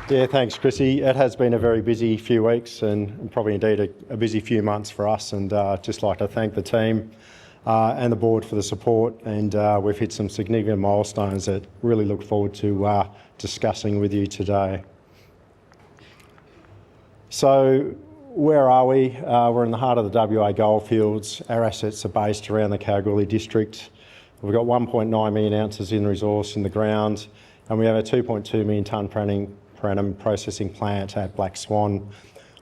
Yeah, thanks, Chrissy. It has been a very busy few weeks and probably indeed a busy few months for us, and just like to thank the team and the board for the support, and we've hit some significant milestones that really look forward to discussing with you today. So where are we? We're in the heart of the WA goldfields. Our assets are based around the Kalgoorlie district. We've got 1.9 million ounces in resource in the ground, and we have a 2.2 million tonne per annum processing plant at Black Swan,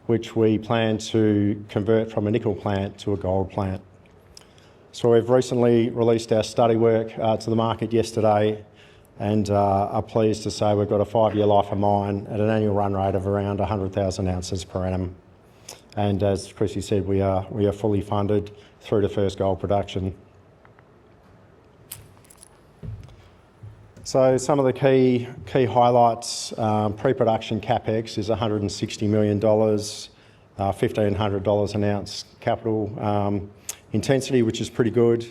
which we plan to convert from a nickel plant to a gold plant. So we've recently released our study work to the market yesterday, and are pleased to say we've got a 5-year life of mine at an annual run rate of around 100,000 ounces per annum. And as Chrissy said, we are fully funded through to first gold production. So some of the key highlights: pre-production capex is $160 million, $1,500 an ounce capital intensity, which is pretty good.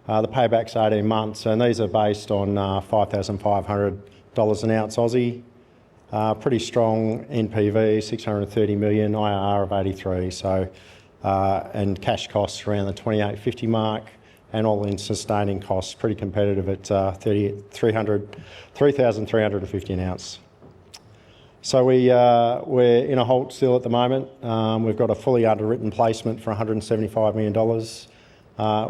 The payback's 18 months, and these are based on $5,500 an ounce Aussie. Pretty strong NPV, 630 million, IRR of 83. So, and cash costs around the 28.50 mark, and all-in sustaining costs pretty competitive at 3,350 an ounce. So we're in a halt still at the moment. We've got a fully underwritten placement for $175 million,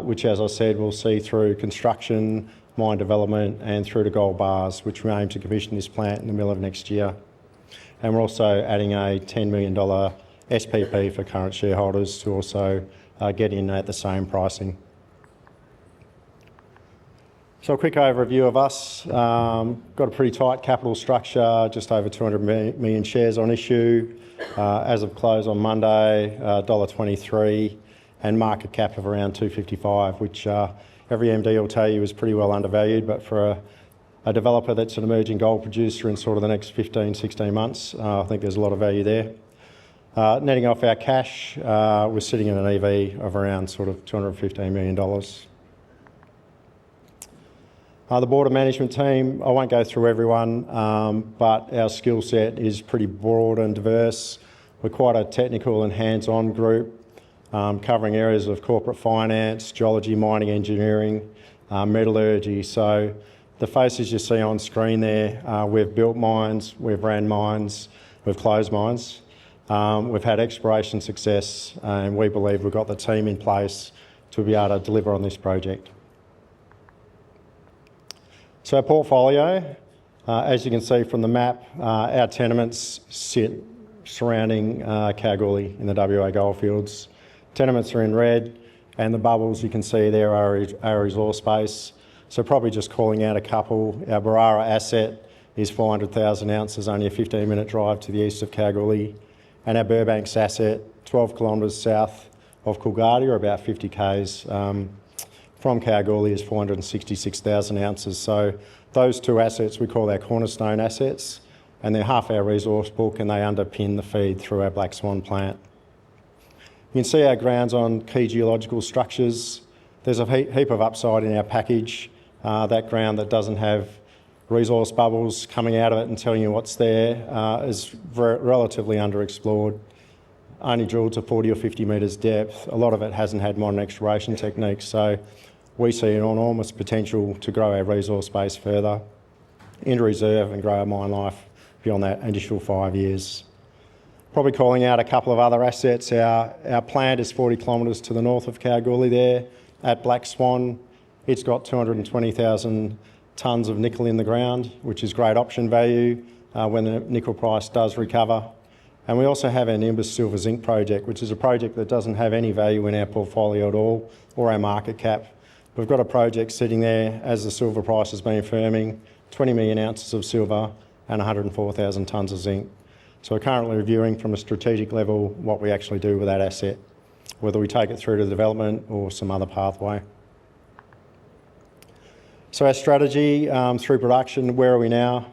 which, as I said, we'll see through construction, mine development, and through to gold bars, which we aim to commission this plant in the middle of next year. And we're also adding a $10 million SPP for current shareholders to also get in at the same pricing. So a quick overview of us. Got a pretty tight capital structure, just over 200 million shares on issue. As of close on Monday, $1.23, and market cap of around 255, which every MD will tell you is pretty well undervalued, but for a developer that's an emerging gold producer in sort of the next 15, 16 months, I think there's a lot of value there. Netting off our cash, we're sitting in an EV of around sort of $215 million. The board of management team, I won't go through everyone, but our skill set is pretty broad and diverse. We're quite a technical and hands-on group, covering areas of corporate finance, geology, mining, engineering, metallurgy. So the faces you see on screen there, we've built mines, we've ran mines, we've closed mines. We've had exploration success, and we believe we've got the team in place to be able to deliver on this project. So our portfolio, as you can see from the map, our tenements sit surrounding Kalgoorlie in the WA goldfields. Tenements are in red, and the bubbles you can see there are our resource base. So probably just calling out a couple. Our Barara asset is 400,000 ounces, only a 15-minute drive to the east of Kalgoorlie. And our Burbanks asset, 12 kilometres south of Coolgardie, or about 50 k's from Kalgoorlie, is 466,000 ounces. So those two assets we call our cornerstone assets, and they're half our resource book, and they underpin the feed through our Black Swan plant. You can see our grounds on key geological structures. There's a heap of upside in our package. That ground that doesn't have resource bubbles coming out of it and telling you what's there is relatively underexplored. Only drilled to 40 or 50 metres depth. A lot of it hasn't had modern exploration techniques, so we see an enormous potential to grow our resource base further into reserve and grow our mine life beyond that initial 5 years. Probably calling out a couple of other assets. Our plant is 40 kilometres to the north of Kalgoorlie there at Black Swan. It's got 220,000 tonnes of nickel in the ground, which is great option value when the nickel price does recover. And we also have our Nimbus Silver Zinc project, which is a project that doesn't have any value in our portfolio at all, or our market cap. We've got a project sitting there as the silver price has been firming, 20 million ounces of silver and 104,000 tonnes of zinc. So we're currently reviewing from a strategic level what we actually do with that asset, whether we take it through to development or some other pathway. So our strategy through production, where are we now?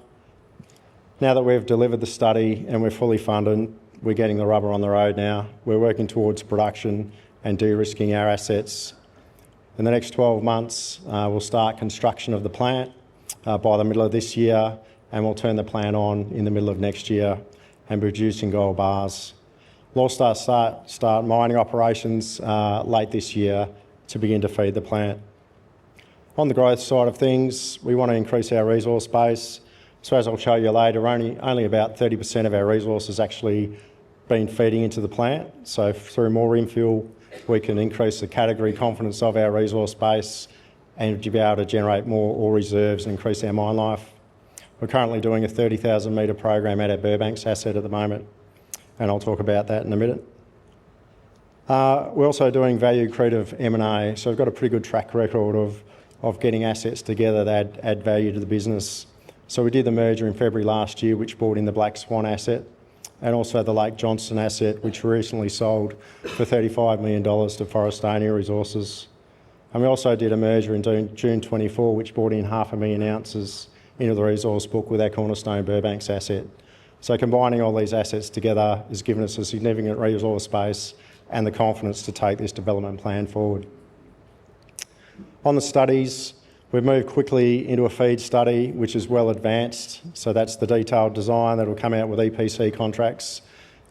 Now that we've delivered the study and we're fully funded, we're getting the rubber on the road now. We're working towards production and de-risking our assets. In the next 12 months, we'll start construction of the plant by the middle of this year, and we'll turn the plant on in the middle of next year and be producing gold bars. We'll also start mining operations late this year to begin to feed the plant. On the growth side of things, we want to increase our resource base. So as I'll show you later, only about 30% of our resources actually been feeding into the plant. So through more infill, we can increase the category confidence of our resource base and to be able to generate more ore reserves and increase our mine life. We're currently doing a 30,000 metre program at our Burbanks asset at the moment, and I'll talk about that in a minute. We're also doing value creative M&A, so we've got a pretty good track record of getting assets together that add value to the business. So we did the merger in February last year, which brought in the Black Swan asset, and also the Lake Johnson asset, which we recently sold for $35 million to Forrestania Resources. And we also did a merger in June 24, which brought in 500,000 ounces into the resource book with our cornerstone Burbanks asset. So combining all these assets together has given us a significant resource base and the confidence to take this development plan forward. On the studies, we've moved quickly into a FEED study, which is well advanced. So that's the detailed design that will come out with EPC contracts,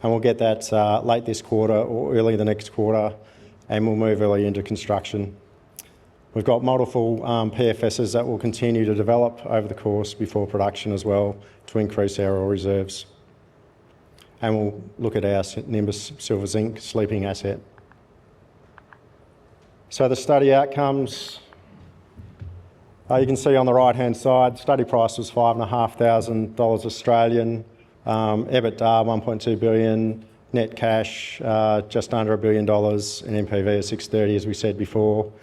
and we'll get that late this quarter or early the next quarter, and we'll move early into construction. We've got multiple PFSs that will continue to develop over the course before production as well to increase our ore reserves. And we'll look at our Nimbus silver zinc sleeping asset. So the study outcomes, you can see on the right-hand side, study price was $5,500 Australian, EBITDA 1.2 billion, net cash just under $1 billion, and NPV of 630, as we said before.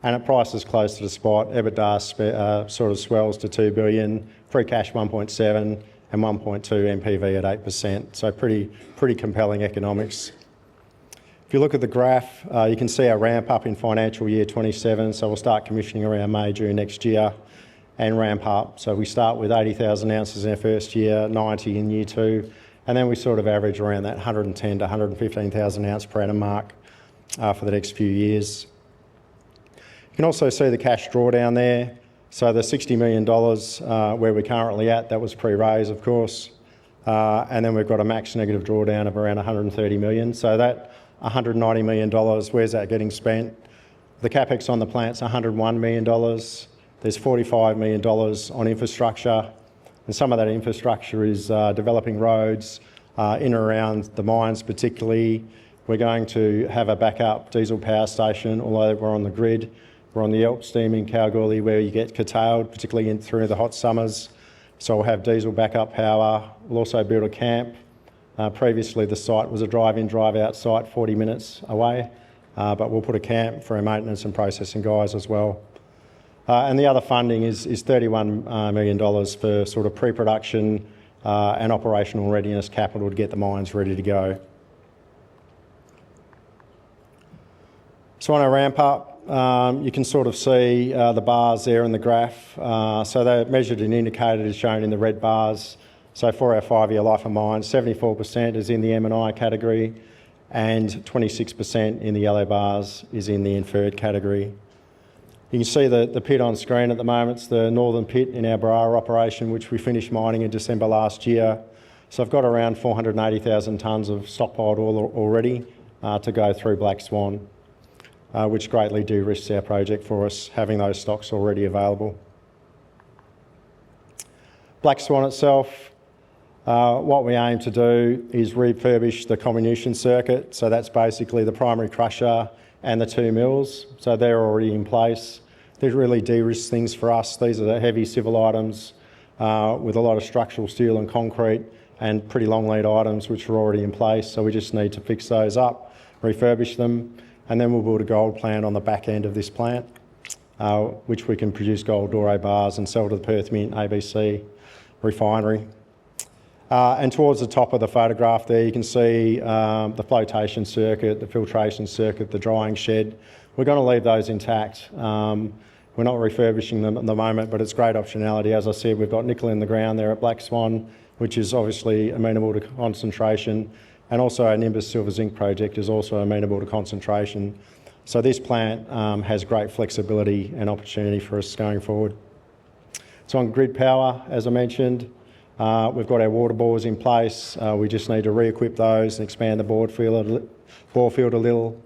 And at prices close to the spot, EBITDA sort of swells to 2 billion, free cash 1.7, and 1.2 NPV at 8%. So pretty compelling economics. If you look at the graph, you can see our ramp up in financial year 27. So we'll start commissioning around May, June next year and ramp up. So we start with 80,000 ounces in our first year, 90 in year 2, and then we sort of average around that 110 to 115,000 ounce per annum mark for the next few years. You can also see the cash drawdown there. So the $60 million where we're currently at, that was pre-raise, of course. And then we've got a max negative drawdown of around 130 million. So that $190 million, where's that getting spent? The capex on the plant's $101 million. There's $45 million on infrastructure. And some of that infrastructure is developing roads in and around the mines particularly. We're going to have a backup diesel power station, although we're on the grid. We're on the Elp steam in Kalgoorlie where you get curtailed, particularly through the hot summers. So we'll have diesel backup power. We'll also build a camp. Previously the site was a drive-in, drive-out site 40 minutes away, but we'll put a camp for our maintenance and processing guys as well. And the other funding is $31 million for sort of pre-production and operational readiness capital to get the mines ready to go. So on our ramp up, you can sort of see the bars there in the graph. So they're measured and indicated as shown in the red bars. So for our 5-year life of mine, 74% is in the M&I category and 26% in the yellow bars is in the inferred category. You can see the pit on screen at the moment. It's the northern pit in our Barara operation, which we finished mining in December last year. So I've got around 480,000 tonnes of stockpiled ore already to go through Black Swan. Which greatly de-risks our project for us, having those stocks already available. Black Swan itself, what we aim to do is refurbish the comminution circuit. So that's basically the primary crusher and the 2 mills. So they're already in place. These really de-risk things for us. These are the heavy civil items with a lot of structural steel and concrete and pretty long lead items which are already in place. So we just need to fix those up, refurbish them, and then we'll build a gold plant on the back end of this plant, which we can produce gold doré bars and sell to the Perth Mint ABC refinery. And towards the top of the photograph there, you can see the flotation circuit, the filtration circuit, the drying shed. We're going to leave those intact. We're not refurbishing them at the moment, but it's great optionality. As I said, we've got nickel in the ground there at Black Swan, which is obviously amenable to concentration. And also our Nimbus silver zinc project is also amenable to concentration. So this plant has great flexibility and opportunity for us going forward. So on grid power, as I mentioned, We've got our water bores in place. We just need to re-equip those and expand the bore field a little.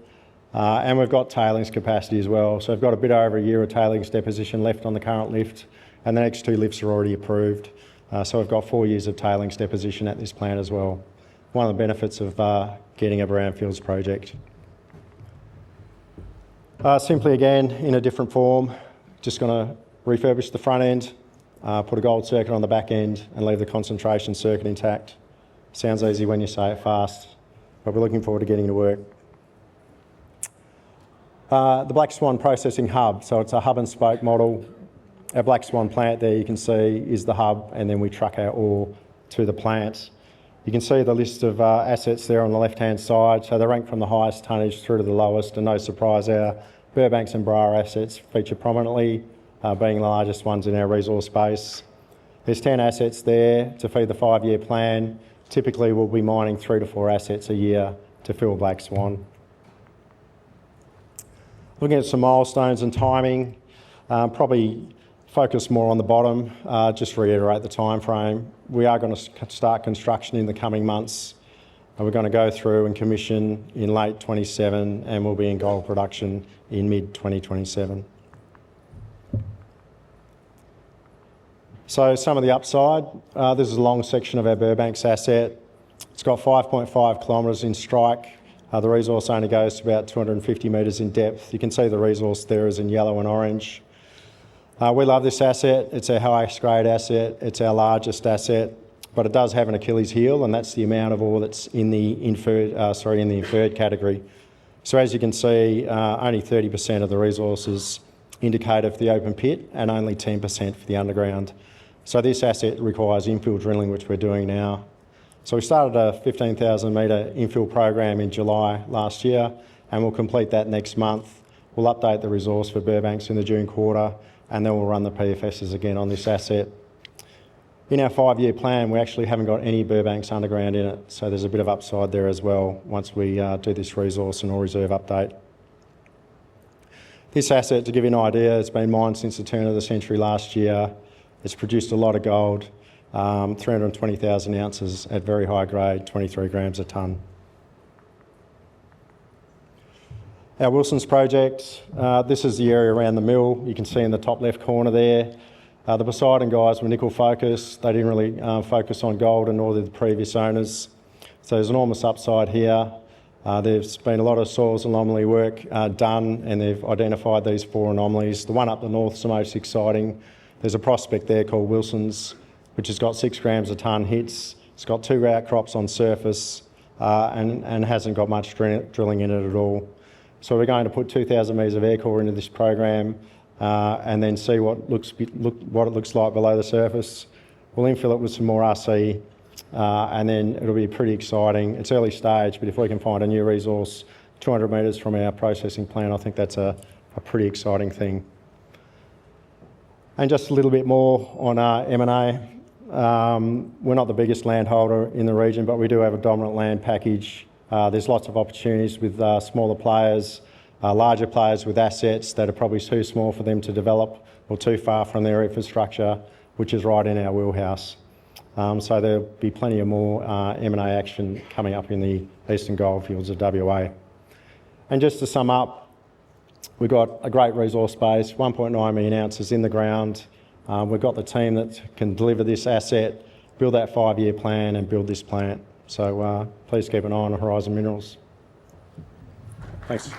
And we've got tailings capacity as well. So we've got a bit over a year of tailings deposition left on the current lift, and the next 2 lifts are already approved. So we've got 4 years of tailings deposition at this plant as well. One of the benefits of getting a brownfields project. Simply again, in a different form, just going to refurbish the front end, put a gold circuit on the back end and leave the concentration circuit intact. Sounds easy when you say it fast, but we're looking forward to getting to work. The Black Swan processing hub, so it's a hub and spoke model. Our Black Swan plant there you can see is the hub, and then we truck our ore to the plant. You can see the list of assets there on the left-hand side, so they rank from the highest tonnage through to the lowest, and no surprise our Burbanks and Brar assets feature prominently, being the largest ones in our resource base. There's 10 assets there to feed the 5-year plan. Typically we'll be mining 3 to 4 assets a year to fill Black Swan. Looking at some milestones and timing, probably focus more on the bottom, just to reiterate the time frame. We are going to start construction in the coming months, and we're going to go through and commission in late 27, and we'll be in gold production in mid 2027. So some of the upside, this is a long section of our Burbanks asset. It's got 5.5 kilometres in strike. The resource only goes to about 250 metres in depth. You can see the resource there is in yellow and orange. We love this asset. It's our highest grade asset. It's our largest asset, but it does have an Achilles heel, and that's the amount of ore that's in the inferred category. So as you can see, only 30% of the resources indicated for the open pit and only 10% for the underground. So this asset requires infill drilling, which we're doing now. So we started a 15,000 metre infill program in July last year, and we'll complete that next month. We'll update the resource for Burbanks in the June quarter, and then we'll run the PFSs again on this asset. In our 5-year plan, we actually haven't got any Burbanks underground in it, so there's a bit of upside there as well once we do this resource and ore reserve update. This asset, to give you an idea, it's been mined since the turn of the century last year. It's produced a lot of gold, 320,000 ounces at very high grade, 23 grams a tonne. Our Wilson's project, this is the area around the mill. You can see in the top left corner there. The Poseidon guys were nickel focused. They didn't really focus on gold, and nor did the previous owners. So there's enormous upside here. There's been a lot of soils anomaly work done, and they've identified these 4 anomalies. The one up the north is the most exciting. There's a prospect there called Wilson's, which has got 6 grams a tonne hits. It's got 2 outcrops on surface and hasn't got much drilling in it at all. So we're going to put 2,000 metres of air core into this program and then see what it looks like below the surface. We'll infill it with some more RC and then it'll be pretty exciting. It's early stage, but if we can find a new resource 200 metres from our processing plant, I think that's a pretty exciting thing. And just a little bit more on M&A. We're not the biggest landholder in the region, but we do have a dominant land package. There's lots of opportunities with smaller players, larger players with assets that are probably too small for them to develop or too far from their infrastructure, which is right in our wheelhouse. So there'll be plenty of more M&A action coming up in the eastern goldfields of WA. And just to sum up, we've got a great resource base, 1.9 million ounces in the ground. We've got the team that can deliver this asset, build that 5-year plan and build this plant. So please keep an eye on Horizon Minerals. Thanks.